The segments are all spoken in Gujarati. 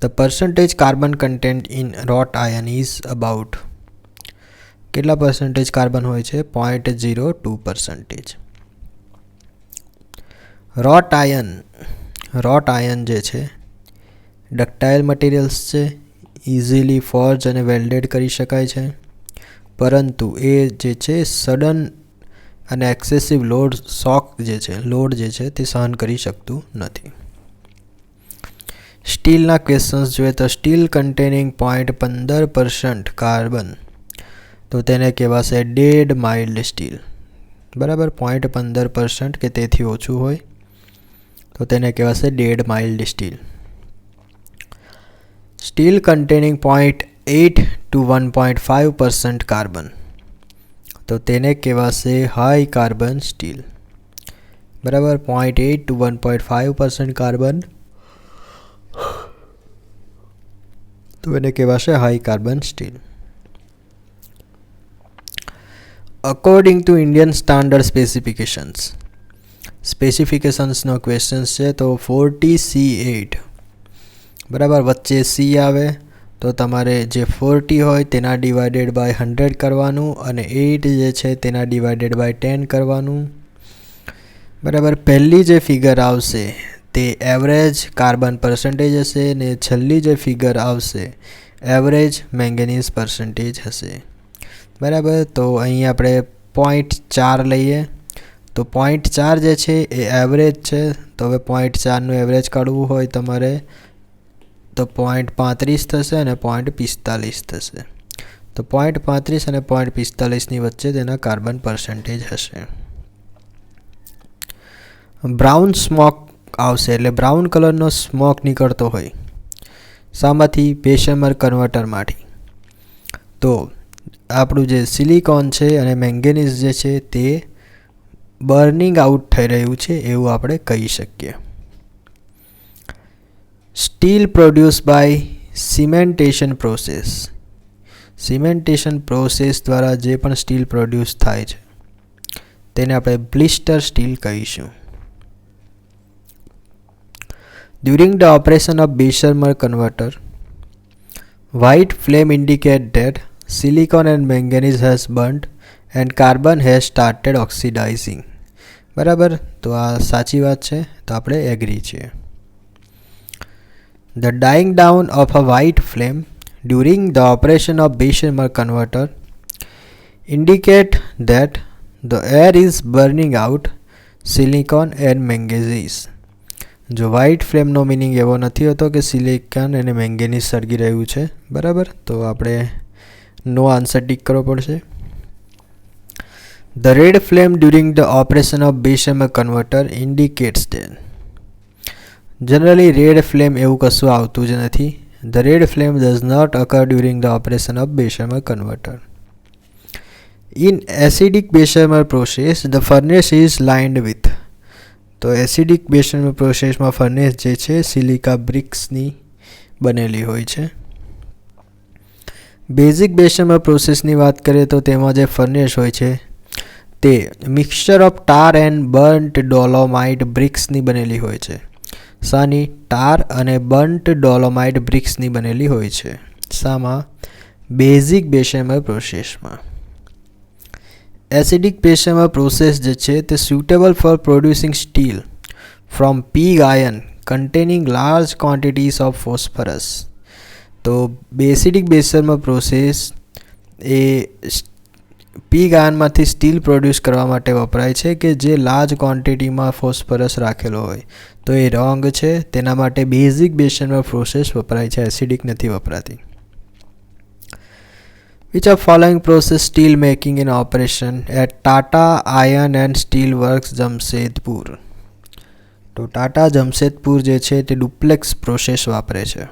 The percentage carbon content in wrought iron is about કેટલા percentage કાર્બન હોય છે 0.02%. wrought iron જે છે ડક્ટાઇલ મટીરિયલ્સ છે, ઇઝીલી ફોર્જ અને વેલ્ડેડ કરી શકાય છે, પરંતુ એ જે છે સડન અને એક્સેસિવ લોડ જે છે તે સહન કરી શકતું નથી. સ્ટીલના ક્વેશ્ચન્સ જોઈએ તો સ્ટીલ કન્ટેનિંગ 0.15% કાર્બન, તો તેને કહેવાશે ડેડ માઇલ્ડ સ્ટીલ. બરાબર, 0.15% કે તેથી ઓછું હોય તો તેને કહેવાશે dead mild steel. Steel containing 0.8 to 1.5% carbon, તો તેને કહેવાશે હાઈ કાર્બન સ્ટીલ. બરાબર, 0.8 to 1.5% કાર્બન, તો એને કહેવાશે high carbon steel. According to Indian standard સ્પેસિફિકેશન્સનો ક્વેશ્ચન્સ છે તો 40C8. બરાબર, વચ્ચે સી આવે તો તમારે જે 40 હોય તેના ડિવાઇડેડ બાય 100 કરવાનું અને 8 જે છે તેના ડિવાઇડેડ બાય 10 કરવાનું. બરાબર, પહેલી જે ફિગર આવશે તે એવરેજ કાર્બન પર્સન્ટેજ હશે ને છેલ્લી જે ફિગર આવશે એવરેજ મેંગેનીઝ પર્સન્ટેજ હશે. બરાબર, તો અહીં આપણે 0.4 લઈએ તો 0.4 જે છે એ એવરેજ છે. તો હવે 0.4નું એવરેજ કાઢવું હોય તમારે તો 0.35 થશે અને 0.45 થશે. તો 0.35 અને 0.45ની વચ્ચે તેના કાર્બન પર્સન્ટેજ હશે. બ્રાઉન સ્મોક આવશે એટલે બ્રાઉન કલરનો સ્મોક નીકળતો હોય શામાંથી? બેશેમર કન્વર્ટરમાંથી. તો આપણું જે સિલિકોન છે અને મેંગેનીઝ જે છે તે બર્નિંગ આઉટ થઈ રહ્યું છે એવું આપણે કહી શકીએ. Steel produce by cementation process. Cementation process દ્વારા જે પણ સ્ટીલ પ્રોડ્યુસ થાય છે તેને આપણે બ્લિસ્ટર સ્ટીલ કહીશું. During the operation of Bessemer converter, white flame indicate that silicon and manganese has burnt and carbon has started oxidizing. બરાબર, તો આ સાચી વાત છે, તો આપણે એગ્રી છીએ. The dying down of a white flame during the operation of Bessemer converter indicate that the air is burning out silicon and manganese. જો વ્હાઇટ ફ્લેમનો મિનિંગ એવો નથી હોતો કે સિલિકોન અને મેંગેનીઝ સળગી રહ્યું છે. બરાબર, તો આપણે નો આન્સર ટીક કરવો પડશે. The red flame during the operation of Bessemer converter indicates that. Generally red flame એવું કશું આવતું જ નથી. The red flame does not occur during the operation of Bessemer converter. In acidic Bessemer process the furnace is lined with. તો એસિડિક બેશેમર પ્રોસેસમાં ફર્નેસ જે છે સિલિકા બ્રિક્સની બનેલી હોય છે. બેઝિક બેશેમર પ્રોસેસની વાત કરીએ તો તેમાં જે ફર્નેસ હોય છે તે mixture of tar and burnt dolomite બ્રિક્સની બનેલી હોય છે. શાની? ટાર અને બર્ન્ટ ડોલોમાઇટ બ્રિક્સની બનેલી હોય છે. શામાં? બેઝિક બેશેમર પ્રોસેસમાં. એસિડિક બેશેમર પ્રોસેસ જે છે તે suitable for producing steel from pig iron containing large quantities of phosphorus. તો એસિડિક બેશેમર પ્રોસેસ એ પીગ આયનમાંથી સ્ટીલ પ્રોડ્યુસ કરવા માટે વપરાય છે કે જે લાર્જ ક્વોન્ટિટીમાં ફોસ્ફરસ રાખેલો હોય. તો એ રોંગ છે. તેના માટે બેઝિક બેશેમર પ્રોસેસ વપરાય છે, એસિડિક નથી વપરાતી. Which of following process steel making in operation at Tata Iron and Steel Works Jamshedpur? તો ટાટા જમશેદપુર જે છે તે ડુપ્લેક્સ પ્રોસેસ વાપરે છે.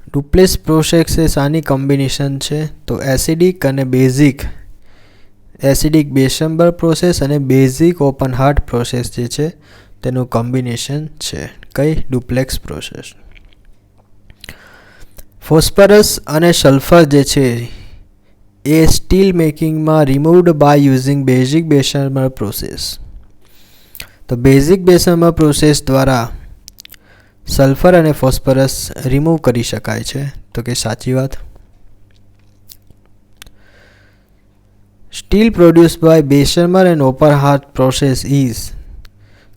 ડુપ્લેક્સ પ્રોસેસ એ શાની કોમ્બિનેશન છે? તો એસિડિક અને બેઝિક. એસિડિક બેશેમર પ્રોસેસ અને બેઝિક ઓપન હાર્ટ પ્રોસેસ જે છે તેનું કોમ્બિનેશન છે. કઈ? Duplex process. ફોસ્ફરસ અને સલ્ફર જે છે એ સ્ટીલ મેકિંગમાં removed by using basic Bessemer process. તો બેઝિક બેશેમર પ્રોસેસ દ્વારા સલ્ફર અને ફોસ્ફરસ રિમૂવ કરી શકાય છે, તો કે સાચી વાત. Steel produced by Bessemer and open hearth process is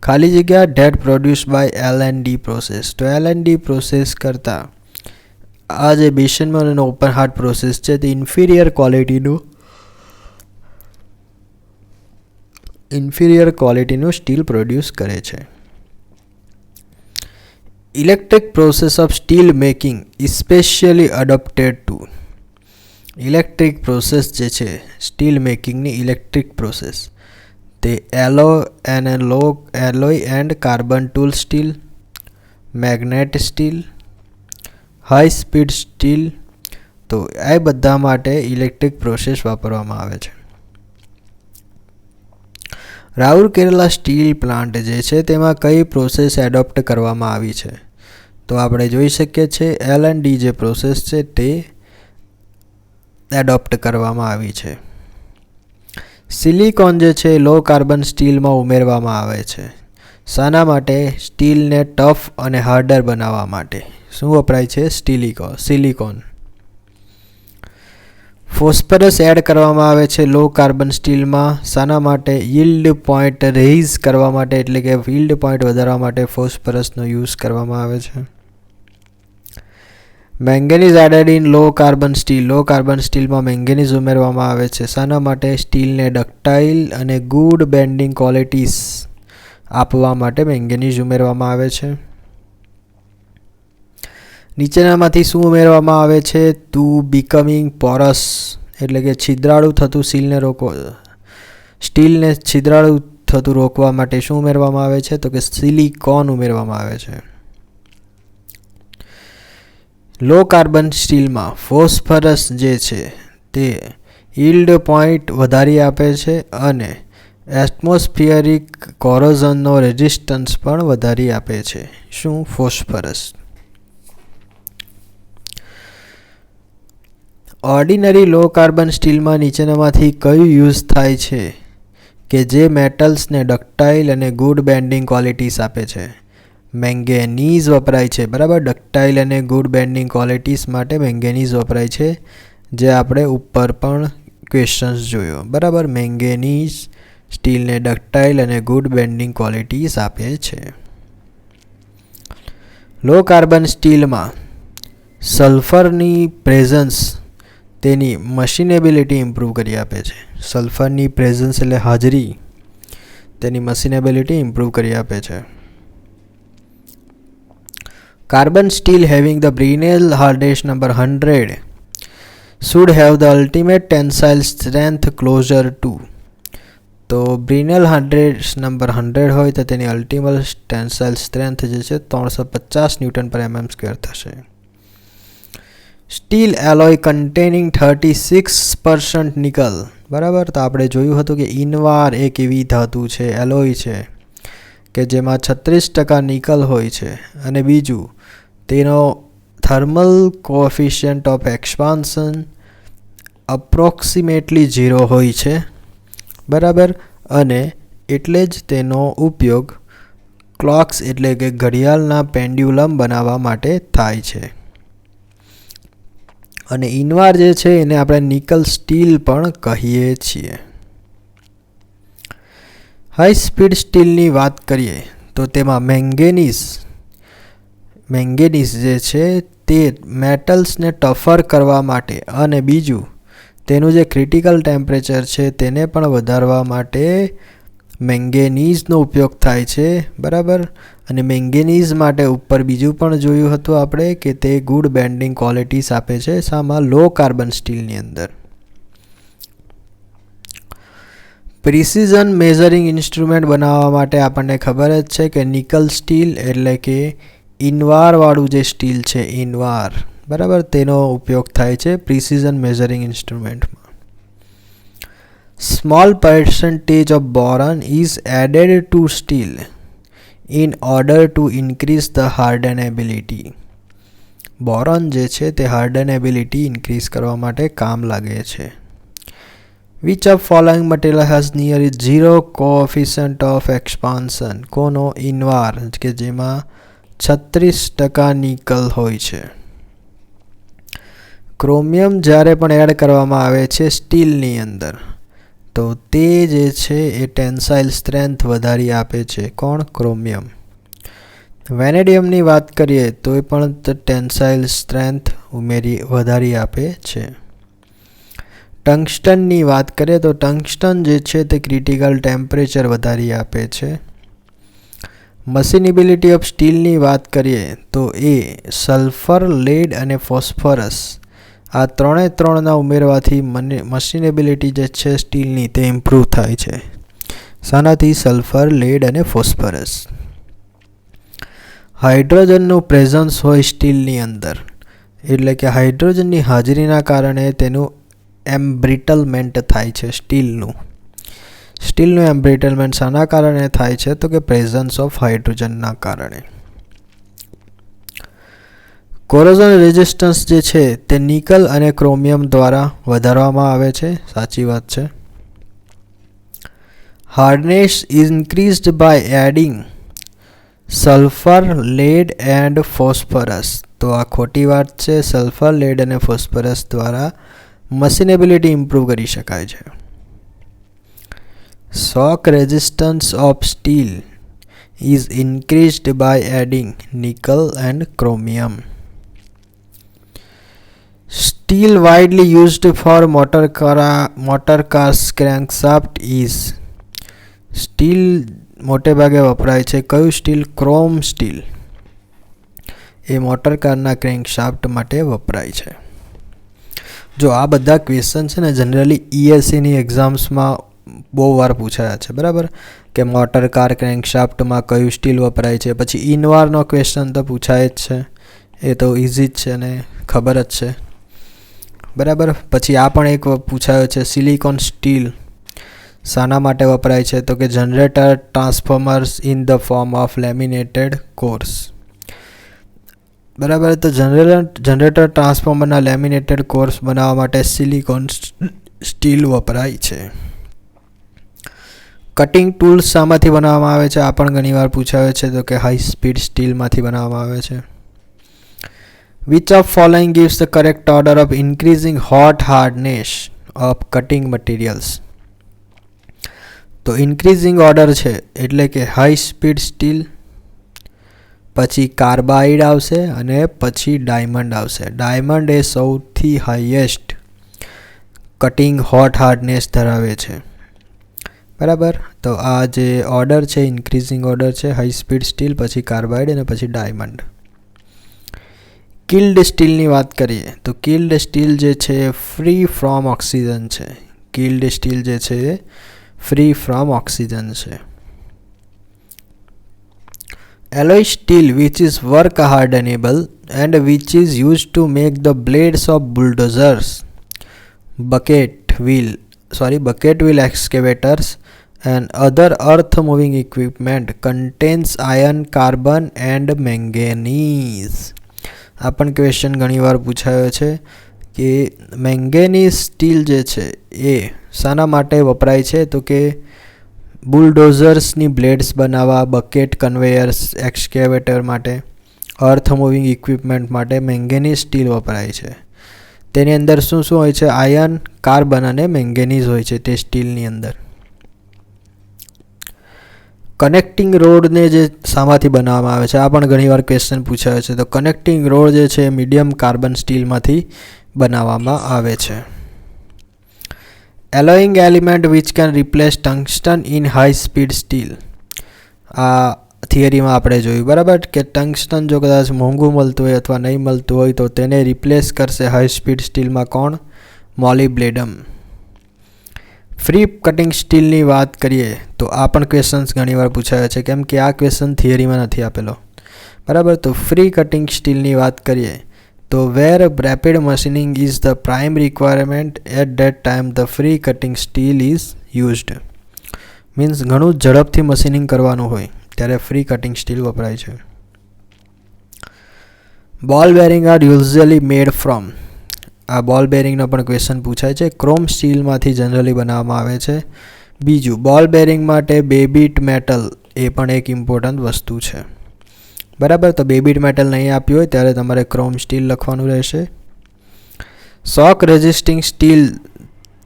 ખાલી જગ્યા that produced by L&D process. તો L&D પ્રોસેસ કરતાં આ જે બેશેમર અને ઓપરહાર્ટ પ્રોસેસ છે તે ઇન્ફિરિયર ક્વોલિટીનું સ્ટીલ પ્રોડ્યુસ કરે છે. Electric process of steel making specially adopted to. Electric process જે છે સ્ટીલ મેકિંગની ઇલેક્ટ્રિક પ્રોસેસ તે alloy and carbon tool steel, magnet steel, high speed steel, તો આ બધા માટે ઇલેક્ટ્રિક પ્રોસેસ વાપરવામાં આવે છે. રાઉરકેલા સ્ટીલ પ્લાન્ટ જે છે તેમાં કઈ પ્રોસેસ એડોપ્ટ કરવામાં આવી છે? તો આપણે જોઈ શકીએ છીએ L&D જે પ્રોસેસ છે તે એડોપ્ટ કરવામાં આવી છે. સિલિકોન જે છે લો કાર્બન સ્ટીલમાં ઉમેરવામાં આવે છે. શાના માટે? સ્ટીલને ટફ અને હાર્ડર બનાવવા માટે. શું વપરાય છે? સિલિકોન. ફોસ્ફરસ એડ કરવામાં આવે છે લો કાર્બન સ્ટીલમાં. શાના માટે? યીલ્ડ પોઈન્ટ રેઇઝ કરવા માટે, એટલે કે યીલ્ડ પોઈન્ટ વધારવા માટે ફોસ્ફરસનો યુઝ કરવામાં આવે છે. Manganese added in low carbon steel. Low carbon સ્ટીલમાં મેંગેનીઝ ઉમેરવામાં આવે છે. શાના માટે? સ્ટીલને ડક્ટાઇલ અને ગુડ બેન્ડિંગ ક્વોલિટીઝ આપવા માટે મેંગેનીઝ ઉમેરવામાં આવે છે. નીચેનામાંથી શું ઉમેરવામાં આવે છે? ટુ બીકમિંગ પોરસ, એટલે કે છિદ્રાળુ થતું સ્ટીલને છિદ્રાળુ થતું રોકવા માટે શું ઉમેરવામાં આવે છે? તો કે સિલિકોન ઉમેરવામાં આવે છે. લો કાર્બન સ્ટીલમાં ફોસ્ફરસ જે છે તે યીલ્ડ પોઈન્ટ વધારી આપે છે અને એટમોસ્ફિયરિક કોરોઝનનો રેઝિસ્ટન્સ પણ વધારી આપે છે. શું? ફોસ્ફરસ. ઓર્ડિનરી લો કાર્બન સ્ટીલમાં નીચેનામાંથી કયું યુઝ થાય છે કે જે મેટલ્સને ડક્ટાઇલ અને ગુડ બેન્ડિંગ ક્વોલિટીઝ આપે છે? મેંગેનીઝ વપરાય છે. બરાબર, ડક્ટાઇલ અને ગુડ બેન્ડિંગ ક્વોલિટીઝ માટે મેંગેનીઝ વપરાય છે, જે આપણે ઉપર પણ ક્વેશ્ચન્સ જોયો. બરાબર, મેંગેનીઝ સ્ટીલને ડક્ટાઇલ અને ગુડ બેન્ડિંગ ક્વોલિટીઝ આપે છે. લો કાર્બન સ્ટીલમાં સલ્ફરની પ્રેઝન્સ તેની મશીનેબિલિટી ઇમ્પ્રૂવ કરી આપે છે. સલ્ફરની પ્રેઝન્સ એટલે હાજરી તેની મશીનેબિલિટી ઇમ્પ્રૂવ કરી આપે છે. Carbon steel having the Brinell hardness number 100 should have the ultimate tensile strength closer to. તો Brinell hardness number 100 હોય તો તેની અલ્ટિમેટ ટેન્સાઇલ સ્ટ્રેન્થ જે છે 350 Nm² થશે. Steel alloy containing 36% nickel. બરાબર, તો આપણે જોયું હતું કે ઇનવાર એક એવી ધાતુ છે, એલોય છે કે જેમાં 36% નિકલ હોય છે, અને બીજું તેનો thermal coefficient of expansion approximately 0 હોય છે. બરાબર, અને એટલે જ તેનો ઉપયોગ ક્લોક્સ એટલે કે ઘડિયાળના પેન્ડ્યુલમ બનાવવા માટે થાય છે. અને ઇનવાર જે છે એને આપણે નિકલ સ્ટીલ પણ કહીએ છીએ. હાઈ સ્પીડ સ્ટીલની વાત કરીએ તો તેમાં મેંગેનીઝ જે છે તે મેટલ્સને ટફર કરવા માટે અને બીજું તેનું જે ક્રિટિકલ ટેમ્પરેચર છે તેને પણ વધારવા માટે મેંગેનીઝનો ઉપયોગ થાય છે. બરાબર, અને મેંગેનીઝ માટે ઉપર બીજું પણ જોયું હતું આપણે કે તે ગુડ બેન્ડિંગ ક્વોલિટીઝ આપે છે. શામાં? લો કાર્બન સ્ટીલની અંદર. પ્રિસિઝન મેઝરિંગ ઇન્સ્ટ્રુમેન્ટ બનાવવા માટે આપણને ખબર જ છે કે નિકલ સ્ટીલ એટલે કે ઇનવારવાળું જે સ્ટીલ છે ઇનવાર, બરાબર, તેનો ઉપયોગ થાય છે પ્રિસિઝન મેઝરિંગ ઇન્સ્ટ્રુમેન્ટમાં. Small percentage of boron is added to steel in order to increase the hardenability. Boron જે છે તે હાર્ડનેબિલિટી ઇન્ક્રીઝ કરવા માટે કામ લાગે છે. Which of following material has nearly zero coefficient of expansion? કોનો? ઇનવાર, કે જેમાં 36% નિકલ હોય છે. ક્રોમિયમ જ્યારે પણ એડ કરવામાં આવે છે સ્ટીલની અંદર તો તે જે છે એ ટેન્સાઇલ સ્ટ્રેન્થ વધારી આપે છે. કોણ? ક્રોમિયમ. વેનેડિયમની વાત કરીએ તો એ પણ ટેન્સાઇલ સ્ટ્રેન્થ વધારી આપે છે. ટંગસ્ટનની વાત કરીએ તો ટંગસ્ટન જે છે તે ક્રિટિકલ ટેમ્પરેચર વધારી આપે છે. મશીનેબિલિટી ઓફ સ્ટીલની વાત કરીએ તો એ સલ્ફર, લેડ અને ફોસ્ફરસ આ ત્રણના ઉમેરવાથી મશીનેબિલિટી જે છે સ્ટીલની તે ઇમ્પ્રૂવ થાય છે. શાનાથી? સલ્ફર, લેડ અને ફોસ્ફરસ. હાઇડ્રોજનનું પ્રેઝન્સ હોય સ્ટીલની અંદર એટલે કે હાઇડ્રોજનની હાજરીના કારણે તેનું એમ્બ્રિટલમેન્ટ થાય છે સ્ટીલનું. સ્ટીલનું એમ્બ્રિટલમેન્ટ શાના કારણે થાય છે? તો કે પ્રેઝન્સ ઓફ હાઇડ્રોજનના કારણે. કોરોઝન રેઝિસ્ટન્સ જે છે તે નિકલ અને ક્રોમિયમ દ્વારા વધારવામાં આવે છે. સાચી વાત છે. Hardness increased by adding sulphur, lead and phosphorus. તો આ ખોટી વાત છે. સલ્ફર, લેડ અને ફોસ્ફરસ દ્વારા મશીનેબિલિટી ઇમ્પ્રૂવ કરી શકાય છે. Shock resistance of steel is increased by adding nickel and chromium. Steel widely used for motor cars crankshaft is. Steel મોટે ભાગે વપરાય છે. કયું સ્ટીલ? Chrome steel. એ મોટર કારના ક્રેન્કશાફ્ટ માટે વપરાય છે. જો આ બધા ક્વેશ્ચન છે ને જનરલી ESCની એક્ઝામ્સમાં બહુ વાર પૂછાયા છે. બરાબર, કે મોટર કાર ક્રેન્કશાફ્ટમાં કયું સ્ટીલ વપરાય છે. પછી ઇનવારનો ક્વેશ્ચન તો પૂછાય જ છે, એ તો ઇઝી જ છે અને ખબર જ છે. બરાબર, પછી આ પણ એક પૂછાયો છે, સિલિકોન સ્ટીલ શાના માટે વપરાય છે? તો કે generator transformers in the form of laminated course. બરાબર, તો જનરેટર ટ્રાન્સફોર્મરના લેમિનેટેડ કોર્સ બનાવવા માટે સિલિકોન સ્ટીલ વપરાય છે. કટિંગ ટૂલ્સ શામાંથી બનાવવામાં આવે છે? આ પણ ઘણીવાર પૂછાયો છે, તો કે હાઈ સ્પીડ સ્ટીલમાંથી બનાવવામાં આવે છે. Which of following gives the correct order of increasing hot hardness of cutting materials? તો ઇન્ક્રીઝિંગ ઓર્ડર છે એટલે કે હાઈ સ્પીડ સ્ટીલ, પછી કાર્બાઇડ આવશે અને પછી ડાયમંડ આવશે. ડાયમંડ એ સૌથી હાઈએસ્ટ કટિંગ હોટ હાર્ડનેસ ધરાવે છે. બરાબર, તો આ જે ઓર્ડર છે ઇન્ક્રીઝિંગ ઓર્ડર છે, હાઈ સ્પીડ સ્ટીલ, પછી કાર્બાઇડ અને પછી ડાયમંડ. કિલ્ડ સ્ટીલની વાત કરીએ તો કિલ્ડ સ્ટીલ જે છે ફ્રી ફ્રોમ ઓક્સિજન છે. કિલ્ડ સ્ટીલ જે છે ફ્રી ફ્રોમ ઓક્સિજન છે. Alloy steel which is work hardenable and which is used to make the blades of bulldozers, bucket wheel excavators and other earth moving equipment contains iron, carbon and manganese. આ પણ ક્વેશ્ચન ઘણીવાર પૂછાયો છે કે મેંગેનીઝ સ્ટીલ જે છે એ શાના માટે વપરાય છે? તો કે બુલડોઝર્સની બ્લેડ્સ બનાવવા, બકેટ, કન્વેયર્સ, એક્સકેવેટર માટે, અર્થ મૂવિંગ ઇક્વિપમેન્ટ માટે મેંગેનીઝ સ્ટીલ વપરાય છે. તેની અંદર શું શું હોય છે? આયર્ન, કાર્બન અને મેંગેનીઝ હોય છે તે સ્ટીલની અંદર. કનેક્ટિંગ રોડને જે શામાંથી બનાવવામાં આવે છે? આ પણ ઘણીવાર ક્વેશ્ચન પૂછાયો છે. તો કનેક્ટિંગ રોડ જે છે મીડિયમ કાર્બન સ્ટીલમાંથી બનાવવામાં આવે છે. Alloying element which can replace tungsten in high speed steel. આ થિયરીમાં આપણે જોયું. બરાબર, કે ટંગસ્ટન જો કદાચ મોંઘું મળતું હોય અથવા નહીં મળતું હોય તો તેને રિપ્લેસ કરશે હાઈ સ્પીડ સ્ટીલમાં. કોણ? મોલિબ્લેડમ. ફ્રી કટિંગ સ્ટીલની વાત કરીએ તો આ પણ ક્વેશ્ચન્સ ઘણીવાર પૂછાયા છે, કેમ કે આ ક્વેશ્ચન થિયરીમાં નથી આપેલો. બરાબર, તો ફ્રી કટિંગ સ્ટીલની વાત કરીએ તો where rapid machining is the prime requirement at that time the free cutting steel is used. Means ઘણું ઝડપથી મશીનિંગ કરવાનું હોય ત્યારે ફ્રી કટિંગ સ્ટીલ વપરાય છે. બોલ bearing are usually made from. આ બોલ બેરિંગનો પણ ક્વેશ્ચન પૂછાય છે. ક્રોમ સ્ટીલમાંથી જનરલી બનાવવામાં આવે છે. બીજું, બોલ બેરિંગ માટે બેબીટ મેટલ એ પણ એક ઇમ્પોર્ટન્ટ વસ્તુ છે. બરાબર. તો 2 બીટ મેટલ નહીં આપ્યું હોય ત્યારે તમારે ક્રોમ સ્ટીલ લખવાનું રહેશે. શોક રેઝિસ્ટિંગ સ્ટીલ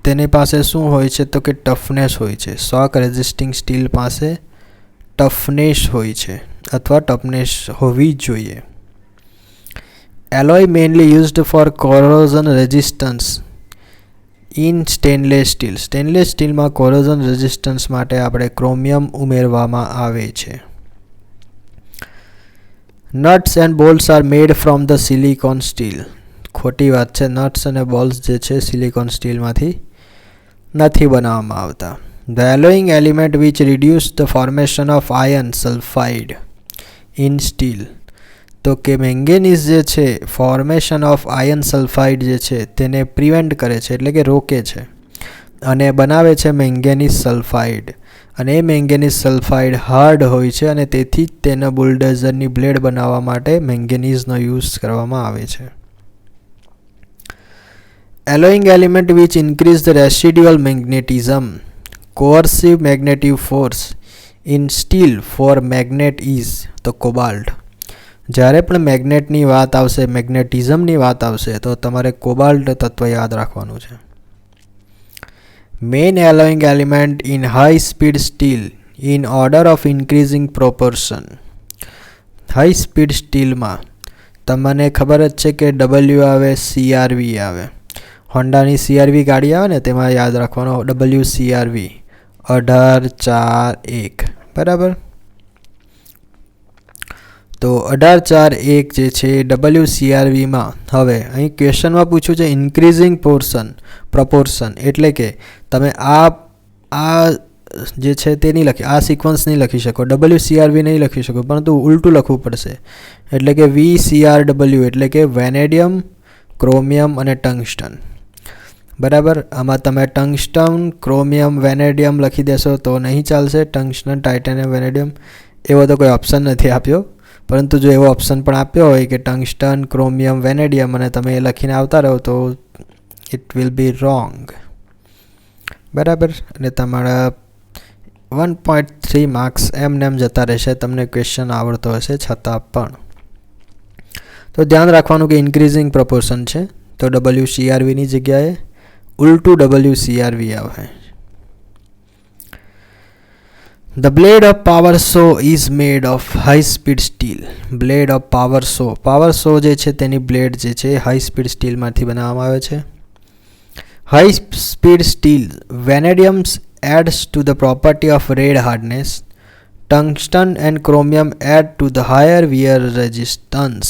તેની પાસે શું હોય છે તો કે ટફનેસ હોય છે. શોક રેઝિસ્ટિંગ સ્ટીલ પાસે ટફનેસ હોય છે અથવા ટફનેસ હોવી જોઈએ. Alloy mainly used for corrosion resistance in stainless steel. Stainless સ્ટીલમાં કોરોઝન રેઝિસ્ટન્સ માટે આપણે ક્રોમિયમ ઉમેરવામાં આવે છે. Nuts and bolts are made from the silicon steel. ખોટી વાત છે. નટ્સ અને બોલ્સ જે છે સિલિકોન સ્ટીલમાંથી નથી બનાવવામાં આવતા. The alloying element which reduce the formation of iron sulphide in steel. તો કે મેંગેનીઝ જે છે ફોર્મેશન ઓફ આયર્ન સલ્ફાઇડ જે છે તેને પ્રિવેન્ટ કરે છે એટલે કે રોકે છે અને બનાવે છે મેંગેનીઝ સલ્ફાઇડ. અને એ મેંગેનીઝ સલ્ફાઇડ હાર્ડ હોય છે અને તેથી જ તેના બુલડોઝરની બ્લેડ બનાવવા માટે મેંગેનીઝનો યુઝ કરવામાં આવે છે. Alloying element which increase the residual magnetism coercive magnetic force in steel for magnet is તો કોબાલ્ટ. જ્યારે પણ મેગ્નેટની વાત આવશે, મેગ્નેટિઝમની વાત આવશે તો તમારે કોબાલ્ટ તત્વ યાદ રાખવાનું છે. Main alloying element in high speed steel in order of increasing proportion. High speed સ્ટીલમાં તમને ખબર જ છે કે W આવે, CRV આવે. હોન્ડાની CRV ગાડી આવે ને તેમાં યાદ રાખવાનો WCRV 1841 બરાબર. તો 1841 જે છે WCRVમાં હવે અહીં ક્વેશ્ચનમાં પૂછ્યું છે ઇન્ક્રીઝિંગ પ્રોપોર્શન એટલે કે તમે આ જે છે તે નહીં લખી, આ સિક્વન્સ નહીં લખી શકો, WCRV નહીં લખી શકો, પરંતુ ઉલટું લખવું પડશે. એટલે કે VCRW એટલે કે વેનેડિયમ, ક્રોમિયમ અને ટંગસ્ટન. બરાબર. આમાં તમે ટંગસ્ટન, ક્રોમિયમ, વેનેડિયમ લખી દેશો તો નહીં ચાલશે. ટંગસ્ટન, ટાઇટેનિયમ, વેનેડિયમ એવો તો કોઈ ઓપ્શન નથી આપ્યો, પરંતુ જો એવો ઓપ્શન પણ આપ્યો હોય કે ટંગસ્ટન, ક્રોમિયમ, વેનેડિયમ અને તમે એ લખીને આવતા રહો તો ઇટ વિલ બી રોંગ. બરાબર. અને તમારા 1.3 માર્ક્સ એમને એમ જતા રહેશે તમને ક્વેશ્ચન આવડતો હશે છતાં પણ. તો ધ્યાન રાખવાનું કે ઇન્ક્રીઝિંગ પ્રોપોર્શન છે તો WCRVની જગ્યાએ ઉલટું WCRV આવે. The blade of power saw is made of high speed steel. Blade of power saw. Power saw જે છે તેની બ્લેડ જે છે હાઈ સ્પીડ સ્ટીલમાંથી બનાવવામાં આવે છે. High speed steel vanadiums adds to the property of red hardness. Tungsten and chromium add to the higher wear resistance.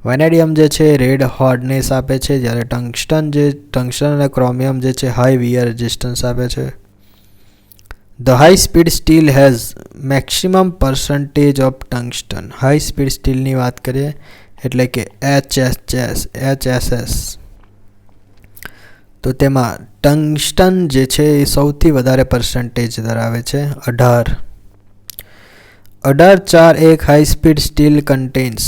Vanadium જે છે રેડ હાર્ડનેસ આપે છે જ્યારે ટંગસ્ટન અને ક્રોમિયમ જે છે હાઈ વિયર રેઝિસ્ટન્સ આપે છે. The high speed steel has maximum percentage of tungsten. High speed સ્ટીલની વાત કરીએ એટલે કે HSS તો તેમાં ટંગસ્ટન જે છે એ સૌથી વધારે પર્સન્ટેજ ધરાવે છે 18. 1841 high speed steel contains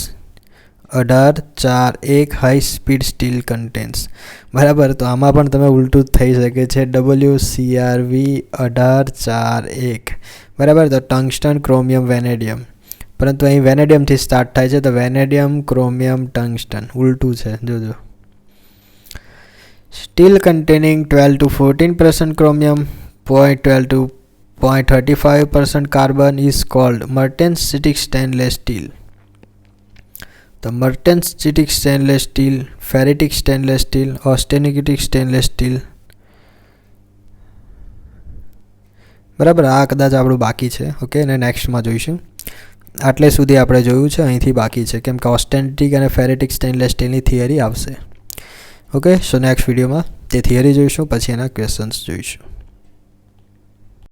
1841 high speed steel contains. બરાબર. તો આમાં પણ તમે ઉલટું થઈ શકે છે WCRV 1841 બરાબર. તો ટંગસ્ટન, ક્રોમિયમ, વેનેડિયમ, પરંતુ અહીં વેનેડિયમથી સ્ટાર્ટ થાય છે તો વેનેડિયમ, ક્રોમિયમ, ટંગસ્ટન ઉલટું છે જોજો. Steel containing 12 to 14% chromium, 0.12 to 0.35% carbon is called martensitic stainless steel. The martensitic stainless steel, ferritic stainless steel, austenitic stainless steel. બરાબર. આ કદાચ આપણું બાકી છે. ઓકે, અને નેક્સ્ટમાં જોઈશું. આટલે સુધી આપણે જોયું છે, અહીંથી બાકી છે કેમ કે ઓસ્ટેનિટિક અને ફેરેટિક સ્ટેનલેસ સ્ટીલની થિયરી આવશે. ઓકે, સો નેક્સ્ટ વિડીયોમાં તે થિયરી જોઈશું, પછી એના ક્વેશ્ચન્સ જોઈશું.